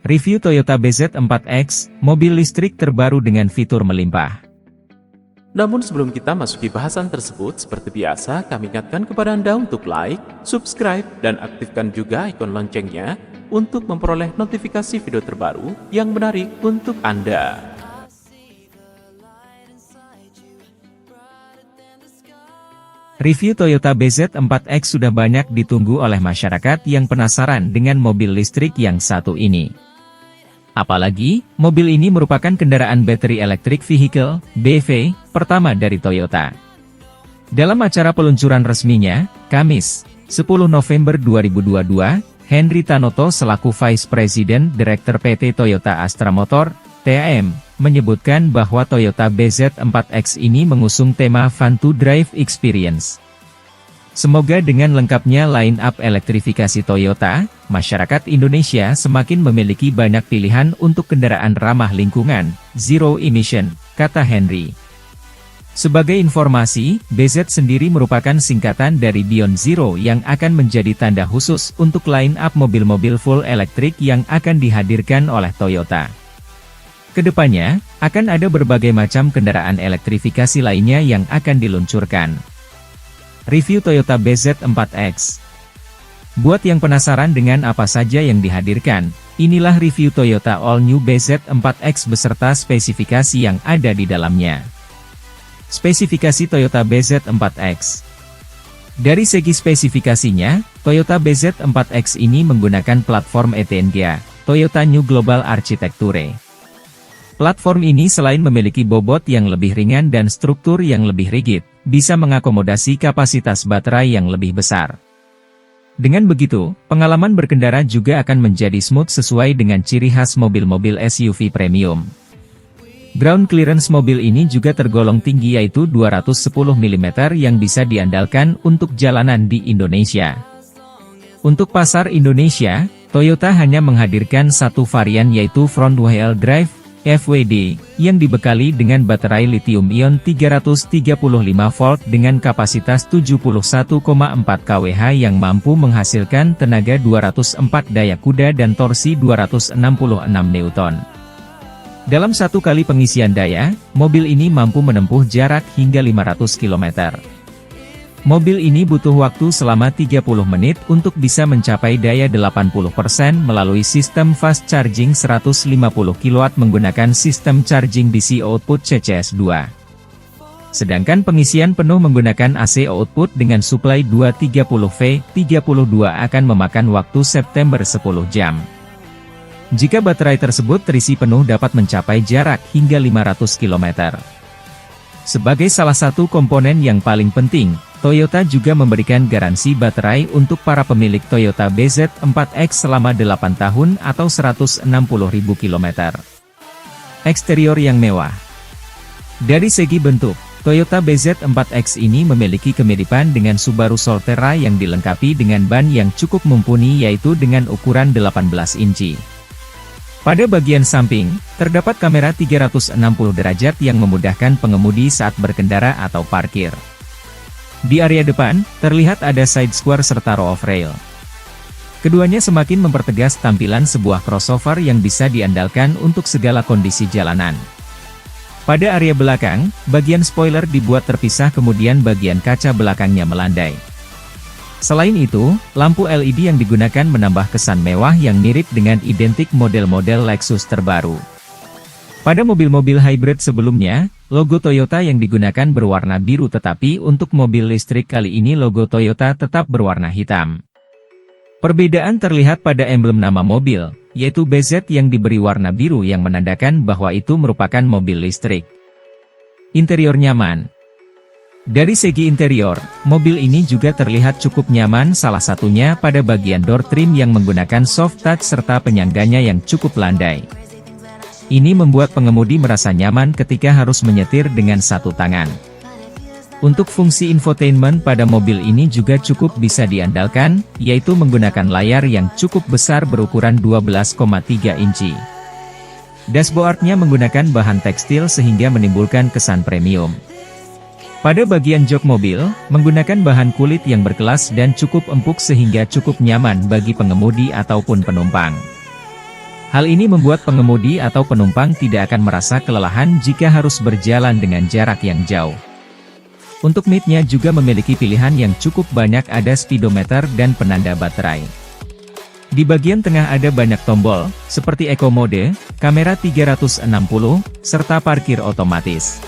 Review Toyota BZ4X, mobil listrik terbaru dengan fitur melimpah. Namun sebelum kita masuki bahasan tersebut, seperti biasa kami ingatkan kepada Anda untuk like, subscribe, dan aktifkan juga ikon loncengnya untuk memperoleh notifikasi video terbaru yang menarik untuk Anda. Review Toyota BZ4X sudah banyak ditunggu oleh masyarakat yang penasaran dengan mobil listrik yang satu ini. Apalagi, mobil ini merupakan kendaraan battery electric vehicle, BEV, pertama dari Toyota. Dalam acara peluncuran resminya, Kamis, 10 November 2022, Henry Tanoto selaku Vice President Director PT Toyota Astra Motor, TAM, menyebutkan bahwa Toyota BZ4X ini mengusung tema Fun to Drive Experience. Semoga dengan lengkapnya line-up elektrifikasi Toyota, masyarakat Indonesia semakin memiliki banyak pilihan untuk kendaraan ramah lingkungan, zero emission, kata Henry. Sebagai informasi, BZ sendiri merupakan singkatan dari Beyond Zero yang akan menjadi tanda khusus untuk line-up mobil-mobil full elektrik yang akan dihadirkan oleh Toyota. Kedepannya, akan ada berbagai macam kendaraan elektrifikasi lainnya yang akan diluncurkan. Review Toyota BZ4X. Buat yang penasaran dengan apa saja yang dihadirkan, inilah review Toyota All New BZ4X beserta spesifikasi yang ada di dalamnya. Spesifikasi Toyota BZ4X. Dari segi spesifikasinya, Toyota BZ4X ini menggunakan platform ETNGA, Toyota New Global Architecture. Platform ini selain memiliki bobot yang lebih ringan dan struktur yang lebih rigid, bisa mengakomodasi kapasitas baterai yang lebih besar. Dengan begitu, pengalaman berkendara juga akan menjadi smooth sesuai dengan ciri khas mobil-mobil SUV premium. Ground clearance mobil ini juga tergolong tinggi yaitu 210 mm yang bisa diandalkan untuk jalanan di Indonesia. Untuk pasar Indonesia, Toyota hanya menghadirkan satu varian yaitu Front Wheel Drive, FWD, yang dibekali dengan baterai lithium-ion 335 volt dengan kapasitas 71,4 kWh yang mampu menghasilkan tenaga 204 daya kuda dan torsi 266 Newton. Dalam satu kali pengisian daya, mobil ini mampu menempuh jarak hingga 500 km. Mobil ini butuh waktu selama 30 menit untuk bisa mencapai daya 80% melalui sistem fast charging 150 kW menggunakan sistem charging DC output CCS2. Sedangkan pengisian penuh menggunakan AC output dengan suplai 230V32 akan memakan waktu September 10 jam. Jika baterai tersebut terisi penuh dapat mencapai jarak hingga 500 km. Sebagai salah satu komponen yang paling penting, Toyota juga memberikan garansi baterai untuk para pemilik Toyota BZ4X selama 8 tahun atau 160.000 km. Eksterior yang mewah. Dari segi bentuk, Toyota BZ4X ini memiliki kemiripan dengan Subaru Solterra yang dilengkapi dengan ban yang cukup mumpuni yaitu dengan ukuran 18 inci. Pada bagian samping, terdapat kamera 360 derajat yang memudahkan pengemudi saat berkendara atau parkir. Di area depan, terlihat ada side square serta roll rail. Keduanya semakin mempertegas tampilan sebuah crossover yang bisa diandalkan untuk segala kondisi jalanan. Pada area belakang, bagian spoiler dibuat terpisah kemudian bagian kaca belakangnya melandai. Selain itu, lampu LED yang digunakan menambah kesan mewah yang mirip dengan identik model-model Lexus terbaru. Pada mobil-mobil hybrid sebelumnya, logo Toyota yang digunakan berwarna biru tetapi untuk mobil listrik kali ini logo Toyota tetap berwarna hitam. Perbedaan terlihat pada emblem nama mobil, yaitu BZ yang diberi warna biru yang menandakan bahwa itu merupakan mobil listrik. Interior nyaman. Dari segi interior, mobil ini juga terlihat cukup nyaman salah satunya pada bagian door trim yang menggunakan soft touch serta penyangganya yang cukup landai. Ini membuat pengemudi merasa nyaman ketika harus menyetir dengan satu tangan. Untuk fungsi infotainment pada mobil ini juga cukup bisa diandalkan, yaitu menggunakan layar yang cukup besar berukuran 12,3 inci. Dashboardnya menggunakan bahan tekstil sehingga menimbulkan kesan premium. Pada bagian jok mobil, menggunakan bahan kulit yang berkelas dan cukup empuk sehingga cukup nyaman bagi pengemudi ataupun penumpang. Hal ini membuat pengemudi atau penumpang tidak akan merasa kelelahan jika harus berjalan dengan jarak yang jauh. Untuk Meet-nya juga memiliki pilihan yang cukup banyak, ada speedometer dan penanda baterai. Di bagian tengah ada banyak tombol, seperti Eco Mode, kamera 360, serta parkir otomatis.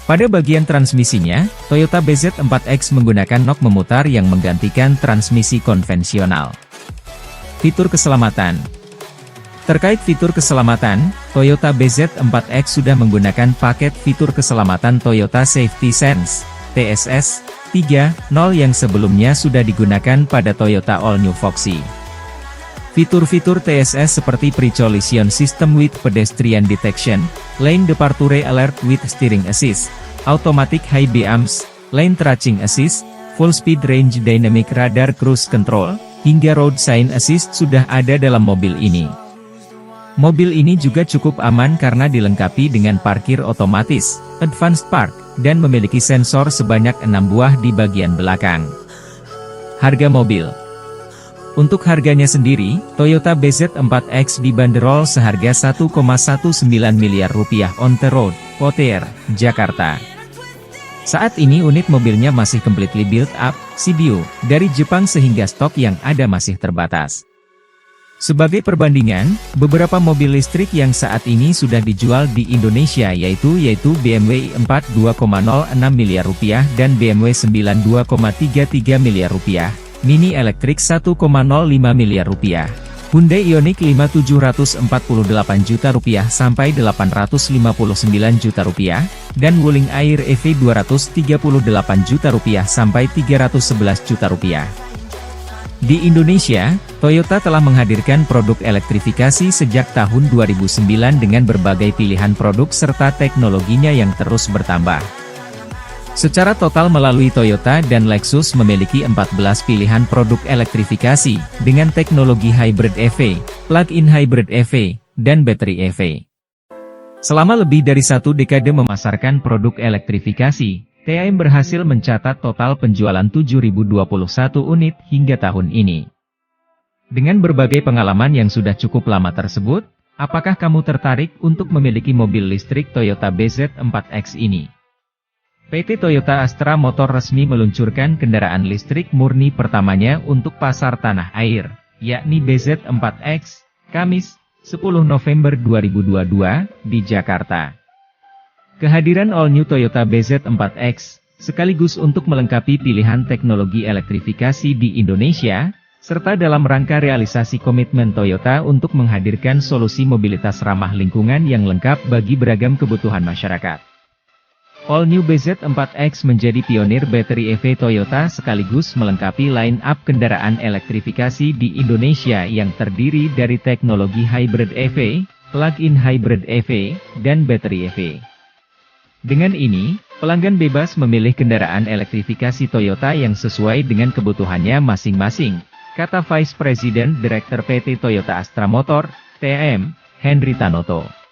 Pada bagian transmisinya, Toyota BZ4X menggunakan nok memutar yang menggantikan transmisi konvensional. Fitur keselamatan. Terkait fitur keselamatan, Toyota BZ4X sudah menggunakan paket fitur keselamatan Toyota Safety Sense, TSS, 3.0 yang sebelumnya sudah digunakan pada Toyota All New Foxy. Fitur-fitur TSS seperti Pre-Collision System with Pedestrian Detection, Lane Departure Alert with Steering Assist, Automatic High Beams, Lane Tracking Assist, Full Speed Range Dynamic Radar Cruise Control, hingga Road Sign Assist sudah ada dalam mobil ini. Mobil ini juga cukup aman karena dilengkapi dengan parkir otomatis, Advanced Park, dan memiliki sensor sebanyak 6 buah di bagian belakang. Harga mobil. Untuk harganya sendiri, Toyota BZ4X dibanderol seharga Rp1,19 miliar on the road, Potier, Jakarta. Saat ini unit mobilnya masih completely built up, CBU, dari Jepang sehingga stok yang ada masih terbatas. Sebagai perbandingan, beberapa mobil listrik yang saat ini sudah dijual di Indonesia yaitu BMW i4 2,06 miliar rupiah dan BMW 9 2,33 miliar rupiah, Mini elektrik 1,05 miliar rupiah, Hyundai Ioniq 5 748 juta rupiah sampai 859 juta rupiah, dan Wuling Air EV 238 juta rupiah sampai 311 juta rupiah. Di Indonesia, Toyota telah menghadirkan produk elektrifikasi sejak tahun 2009 dengan berbagai pilihan produk serta teknologinya yang terus bertambah. Secara total melalui Toyota dan Lexus memiliki 14 pilihan produk elektrifikasi, dengan teknologi hybrid EV, plug-in hybrid EV, dan bateri EV. Selama lebih dari 1 dekade memasarkan produk elektrifikasi, TAM berhasil mencatat total penjualan 7.021 unit hingga tahun ini. Dengan berbagai pengalaman yang sudah cukup lama tersebut, apakah kamu tertarik untuk memiliki mobil listrik Toyota BZ4X ini? PT Toyota Astra Motor resmi meluncurkan kendaraan listrik murni pertamanya untuk pasar tanah air, yakni BZ4X, Kamis, 10 November 2022, di Jakarta. Kehadiran all-new Toyota BZ4X, sekaligus untuk melengkapi pilihan teknologi elektrifikasi di Indonesia, serta dalam rangka realisasi komitmen Toyota untuk menghadirkan solusi mobilitas ramah lingkungan yang lengkap bagi beragam kebutuhan masyarakat. All-new BZ4X menjadi pionir bateri EV Toyota sekaligus melengkapi line-up kendaraan elektrifikasi di Indonesia yang terdiri dari teknologi hybrid EV, plug-in hybrid EV, dan bateri EV. Dengan ini, pelanggan bebas memilih kendaraan elektrifikasi Toyota yang sesuai dengan kebutuhannya masing-masing, kata Vice President Director PT Toyota Astra Motor, TAM, Henry Tanoto.